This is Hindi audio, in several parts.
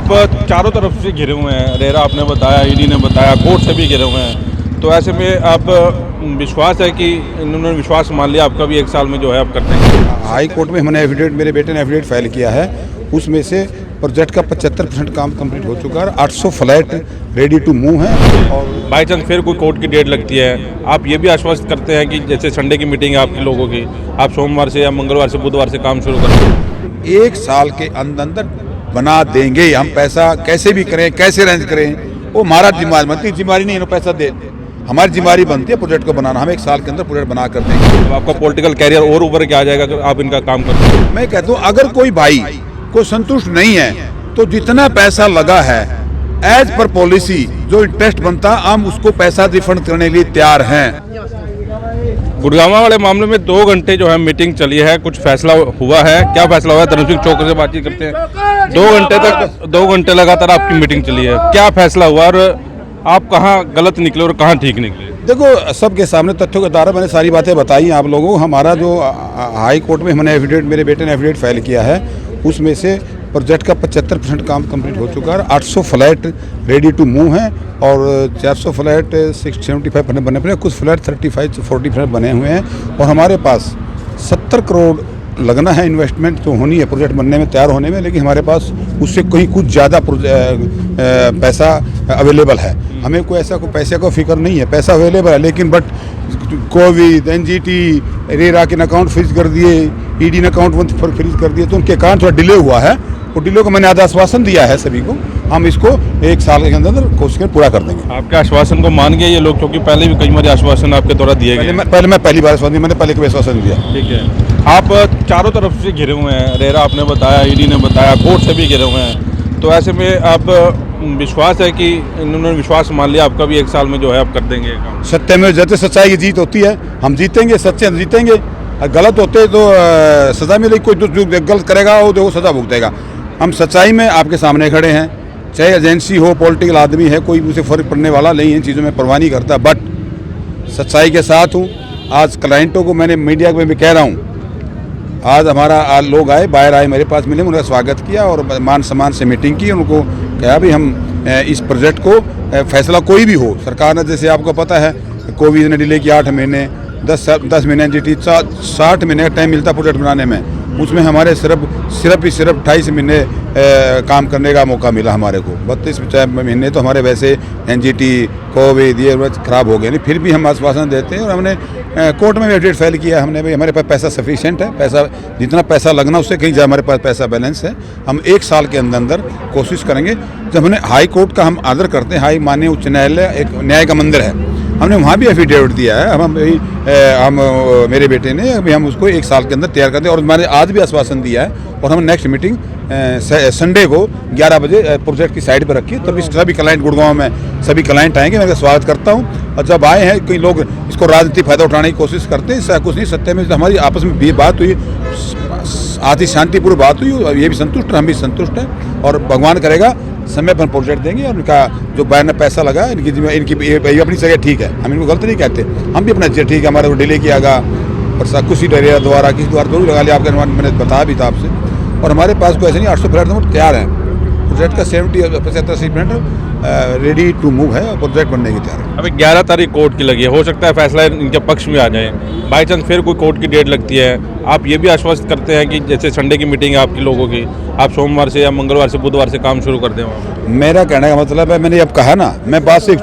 आप चारों तरफ से घिरे हुए हैं, रेरा आपने बताया, ईडी ने बताया, कोर्ट से भी घिरे हुए हैं, तो ऐसे में आप विश्वास है कि इन्होंने विश्वास मान लिया आपका भी 1 साल में जो है आप कर देंगे? हाई कोर्ट में हमने एफिडेविट, मेरे बेटे ने एफिडेविट फाइल किया है, उसमें से प्रोजेक्ट का 75% काम कंप्लीट हो चुका है। 800 फ्लैट रेडी टू मूव है। और बाई चांस फिर कोई कोर्ट की डेट लगती है, आप ये भी आश्वस्त करते हैं कि जैसे संडे की मीटिंग है आपके लोगों की, आप सोमवार से या मंगलवार से बुधवार से काम शुरू कर दें? 1 साल के अंदर बना देंगे। हम पैसा कैसे भी करें, कैसे अरेंज करें, वो हमारा जिम्मेदारी बनती है। जिम्मेदारी नहीं है पैसा दे, हमारी जिम्मेदारी बनती है प्रोजेक्ट को बनाना। हम 1 साल के अंदर प्रोजेक्ट बना कर देंगे। तो आपका पॉलिटिकल कैरियर और ऊपर क्या आ जाएगा अगर आप इनका काम करते हैं? मैं कहता हूँ अगर कोई भाई को संतुष्ट नहीं है तो जितना पैसा लगा है एज पर पॉलिसी जो इंटरेस्ट बनता हम उसको पैसा रिफंड करने के लिए तैयार हैं। गुड़गांव वाले मामले में 2 घंटे जो है मीटिंग चली है, कुछ फैसला हुआ है? क्या फैसला हुआ है? धर्म सिंह चौक से बातचीत करते हैं। 2 घंटे लगातार आपकी मीटिंग चली है, क्या फैसला हुआ और आप कहाँ गलत निकले और कहाँ ठीक निकले? देखो, सबके सामने तथ्यों के आधार पर मैंने सारी बातें बताई आप लोगों को। हमारा जो हाई कोर्ट में हमने एफिडेविट, मेरे बेटे ने एफिडेविट फाइल किया है, उसमें से प्रोजेक्ट का 75% काम कंप्लीट हो चुका है। 800 फ्लैट रेडी टू मूव हैं और 400 फ्लैट 675 बने हुए हैं। कुछ फ्लैट 35 से 40 फ्लैट बने हुए हैं और हमारे पास 70 करोड़ लगना है इन्वेस्टमेंट तो होनी है प्रोजेक्ट बनने में, तैयार होने में, लेकिन हमारे पास उससे कहीं कुछ ज़्यादा पैसा अवेलेबल है। हमें कोई ऐसा कोई पैसे का फिक्र नहीं है, पैसा अवेलेबल है, लेकिन बट कोविड, एनजीटी, रेरा के अकाउंट फ्रीज कर दिए, ईडी ने अकाउंट फ्रीज कर दिए, तो उनके अकाउंट थोड़ा डिले हुआ है। वो डिले को मैंने आधा आश्वासन दिया है सभी को, हम इसको 1 साल के अंदर कोशिश कर पूरा कर देंगे। आपके आश्वासन को मान गए ये लोग, क्योंकि पहले भी कई बार आश्वासन आपके द्वारा दिए गए? पहले मैं पहली बार आश्वासन दिया, मैंने पहले कोई आश्वासन दिया। ठीक है। आप चारों तरफ से घिरे हुए हैं, रेरा आपने बताया, ईडी ने बताया, कोर्ट से भी घिरे हुए हैं, तो ऐसे में आप विश्वास है कि इन्होंने विश्वास मान लिया आपका भी 1 साल में जो है आप कर देंगे काम? सत्य में जैसे सच्चाई की जीत होती है, हम जीतेंगे, सच्चे हम जीतेंगे। गलत होते तो सजा मिलेगी, कोई जो गलत करेगा वो सजा भुगतेगा। हम सच्चाई में आपके सामने खड़े हैं, चाहे एजेंसी हो, पॉलिटिकल आदमी है, कोई उसे फर्क पड़ने वाला नहीं है, इन चीज़ों में परवाह नहीं करता, बट सच्चाई के साथ हूँ। आज क्लाइंटों को मैंने मीडिया में भी कह रहा हूँ, आज हमारा लोग आए, बाहर आए, मेरे पास मिले, उन्होंने स्वागत किया और मान सम्मान से मीटिंग की। उनको कहा भी हम इस प्रोजेक्ट को फैसला कोई भी हो, सरकार ने जैसे आपको पता है कोविड ने डिले किया 8 महीने, 10 महीने एनजीटी, 60 महीने का टाइम मिलता प्रोजेक्ट बनाने में, उसमें हमारे सिर्फ 28 महीने काम करने का मौका मिला हमारे को। 32 महीने तो हमारे वैसे एनजीटी, कोविड ये खराब हो गए, नहीं फिर भी हम आश्वासन देते हैं। और हमने कोर्ट में भी एफिडेविट फाइल किया हमने भी, हमारे पास पैसा सफिशिएंट है, पैसा जितना पैसा लगना उससे कहीं ज़्यादा हमारे पास पैसा बैलेंस है। हम 1 साल के अंदर कोशिश करेंगे। जब हमने हाई कोर्ट का हम आदर करते हैं, हाई माननीय उच्च न्यायालय एक न्याय का मंदिर है, हमने वहाँ भी एफिडेविट दिया है। हम मेरे बेटे ने अभी हम उसको 1 साल के अंदर तैयार कर दें और मैंने आज भी आश्वासन दिया है। और हम नेक्स्ट मीटिंग संडे को 11 बजे प्रोजेक्ट की साइड पर रखी, तभी सभी क्लाइंट गुड़गांव में सभी क्लाइंट आएंगे, मैं स्वागत करता हूं। और जब आए हैं कई लोग इसको राजनीतिक फायदा उठाने की कोशिश करते हैं, इससे कुछ नहीं। सत्य में हमारी आपस में भी बात हुई, आती शांतिपूर्ण बात हुई और ये भी संतुष्ट है, हम भी संतुष्ट हैं और भगवान करेगा समय पर प्रोजेक्ट देंगे। और इनका जो बाहर में पैसा लगा इनकी अपनी जगह ठीक है, हम इनको गलत नहीं कहते, हम भी अपना ठीक है। हमारा को डिले किया गया और कुछ डरिया द्वारा किसी द्वारा जरूर लगा लिया, आपके मैंने बताया भी था आपसे। और हमारे पास कोई ऐसे नहीं, 800 फ्लैट तैयार है, प्रोजेक्ट का 75% रेडी टू मूव है और प्रोजेक्ट बनने की तैयार है। अभी 11 तारीख कोर्ट की लगी है, हो सकता है फैसला इनके पक्ष में आ जाए। बाई चांस फिर कोई कोर्ट की डेट लगती है, आप ये भी आश्वस्त करते हैं कि जैसे संडे की मीटिंग है आपके लोगों की, आप सोमवार से या मंगलवार से बुधवार से काम शुरू कर दें? मेरा कहने का मतलब है, मैंने अब कहा ना, मैं बात से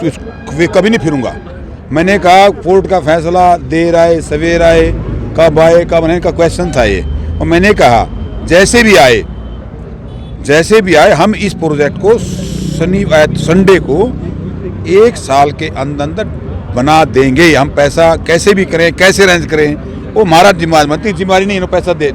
कभी नहीं फिरूंगा। मैंने कहा कोर्ट का फैसला देर आए सवेर आए, कब आए कब नहीं का क्वेश्चन था ये, और मैंने कहा जैसे भी आए हम इस प्रोजेक्ट को संडे को 1 साल के अंदर बना देंगे। हम पैसा कैसे भी करें, कैसे अरेंज करें, वो हमारा जिम्मेदारी बनती है। जिम्मेदारी नहीं है पैसा दे,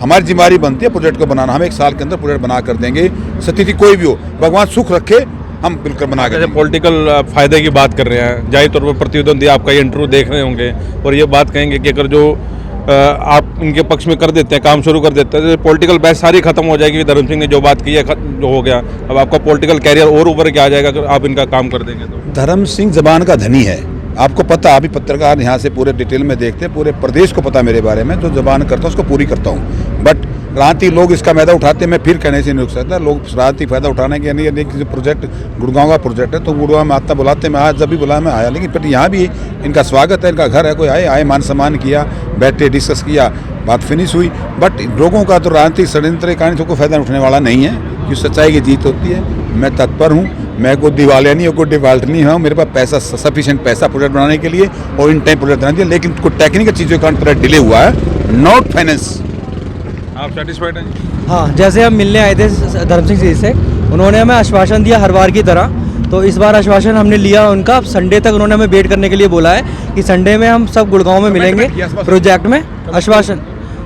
हमारी जिम्मेदारी बनती है प्रोजेक्ट को बनाना। हम 1 साल के अंदर प्रोजेक्ट बना कर देंगे, स्थिति कोई भी हो, भगवान सुख रखे, हम बिल्कुल बना कर। पॉलिटिकल फायदे की बात कर रहे हैं, जाहिर तौर पर प्रतिद्वंदी आपका ये इंटरव्यू देख रहे होंगे और ये बात कहेंगे कि अगर जो आप इनके पक्ष में कर देते हैं, काम शुरू कर देते हैं, तो पॉलिटिकल बहस सारी खत्म हो जाएगी। धर्म सिंह ने जो बात की है जो हो गया, अब आपका पॉलिटिकल कैरियर और ऊपर क्या आ जाएगा अगर आप इनका काम कर देंगे तो? धर्म सिंह जबान का धनी है, आपको पता, अभी पत्रकार यहाँ से पूरे डिटेल में देखते हैं, पूरे प्रदेश को पता मेरे बारे में, जो जबान करता हूँ उसको पूरी करता हूँ। बट राती लोग इसका फ़ायदा उठाते हैं, मैं फिर कहने से नहीं रुक सकता। लोग राती फ़ायदा उठाने के लिए किसी प्रोजेक्ट गुड़गांव का प्रोजेक्ट है तो गुड़गांव में आता बुलाते, मैं आज जब भी बुलाया मैं आया, लेकिन फिर यहाँ भी इनका स्वागत है, इनका घर है, कोई आए मान सम्मान किया, बैठे डिस्कस किया, बात फिनिश हुई। बट लोगों का तो राजनीतिक षड्यंत्र कहानी से कोई फायदा उठने वाला नहीं है, कि सच्चाई की जीत होती है। मैं तत्पर हूँ, मैं कोई दिवालिया नहीं हूँ, कोई डिफॉल्ट नहीं हूँ, मेरे पास पैसा सफिशिएंट पैसा प्रोजेक्ट बनाने के लिए और इन टाइम प्रोजेक्ट बनाने के लिए, लेकिन कोई टेक्निकल चीज़ों का थोड़ा डिले हुआ है, नॉट फाइनेंस। आप सेटिस्फाइड हैं? हाँ, जैसे हम मिलने आए थे धर्म सिंह जी से, उन्होंने हमें आश्वासन दिया हर बार की तरह, तो इस बार आश्वासन हमने लिया उनका। संडे तक उन्होंने हमें वेट करने के लिए बोला है कि संडे में हम सब गुड़गांव में मिलेंगे प्रोजेक्ट में। आश्वासन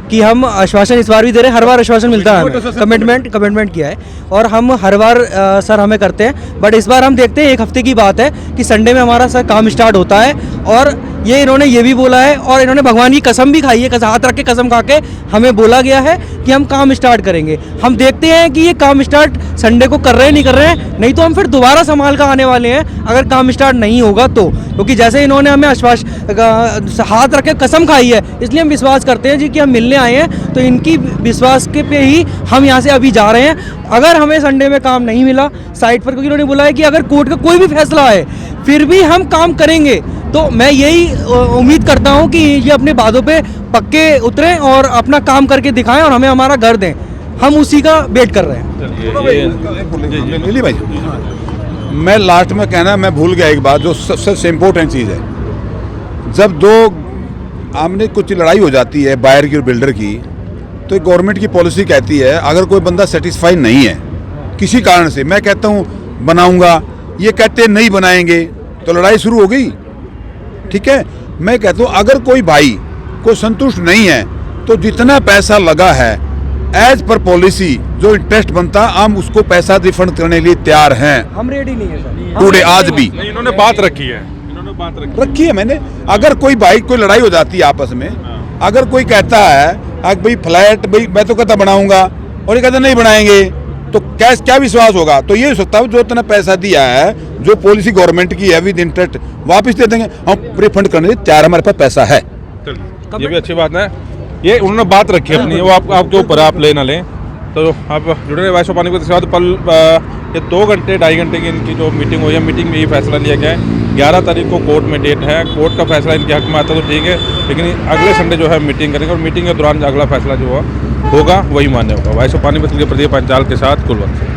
कि हम आश्वासन इस बार भी दे रहे हैं, हर बार आश्वासन मिलता है हमें, कमिटमेंट किया है और हम हर बार सर हमें करते हैं। बट इस बार हम देखते हैं, एक हफ्ते की बात है कि संडे में हमारा सर काम स्टार्ट होता है और ये इन्होंने ये भी बोला है और इन्होंने भगवान की कसम भी खाई है, हाथ रख के कसम खा के हमें बोला गया है कि हम काम स्टार्ट करेंगे। हम देखते हैं कि ये काम स्टार्ट संडे को कर रहे हैं नहीं कर रहे हैं, नहीं तो हम फिर दोबारा संभाल कर आने वाले हैं अगर काम स्टार्ट नहीं होगा तो, क्योंकि जैसे इन्होंने हमें हाथ रख के कसम खाई है, इसलिए हम विश्वास करते हैं जी कि हम मिलने आए हैं, तो इनकी विश्वास के पे ही हम यहाँ से अभी जा रहे हैं। अगर हमें संडे में काम नहीं मिला साइट पर, क्योंकि इन्होंने बोला है कि अगर कोर्ट का कोई भी फैसला आए फिर भी हम काम करेंगे, तो मैं यही उम्मीद करता हूं कि ये अपने बातों पे पक्के उतरें और अपना काम करके दिखाएं और हमें हमारा घर दें। हम उसी का वेट कर रहे हैं। मिली भाई, मैं लास्ट में कहना, मैं भूल गया एक बात जो सबसे इम्पोर्टेंट चीज़ है। जब दो आमने कुछ लड़ाई हो जाती है बायर की और बिल्डर की, तो गवर्नमेंट की पॉलिसी कहती है अगर कोई बंदा सेटिस्फाइड नहीं है किसी कारण से, मैं कहता हूँ बनाऊंगा, ये कहते हैं नहीं बनाएंगे, तो लड़ाई शुरू हो गई। ठीक है, मैं कहता हूँ अगर कोई भाई को संतुष्ट नहीं है तो जितना पैसा लगा है एज पर पॉलिसी जो इंटरेस्ट बनता है, हम उसको पैसा रिफंड करने के लिए तैयार हैं। हम रेडी नहीं है सर टुडे, आज भी नहीं, इन्होंने बात रखी है, रखी है मैंने। अगर कोई भाई कोई लड़ाई हो जाती है आपस में, अगर कोई कहता है भाई फ्लैट भाई मैं तो कहता बनाऊंगा और ये कहता नहीं बनाएंगे, तो क्या विश्वास होगा? तो ये हो सकता है जो इतना पैसा दिया है, जो पॉलिसी गवर्नमेंट की है विद इंटरेस्ट वापस दे देंगे, हम रिफंड करने के लिए तैयार, हमारे पास पैसा है। ये भी अच्छी बात है, ये उन्होंने बात रखी है अपनी, वो आपके ऊपर आप ले ना लें। तो आप जुड़े रहे वॉइस ऑफ पानीपत के साथ। ये 2 घंटे 2.5 घंटे की इनकी जो मीटिंग हुई है, मीटिंग में ये फैसला लिया गया है 11 तारीख को कोर्ट में डेट है, कोर्ट का फैसला इनके हक में आता तो ठीक है, लेकिन अगले संडे जो है मीटिंग करेंगे और मीटिंग के दौरान अगला फैसला जो होगा वही मान्य होगा। वॉइस ऑफ पानीपत के प्रदीप पंचाल के साथ कुलवंत।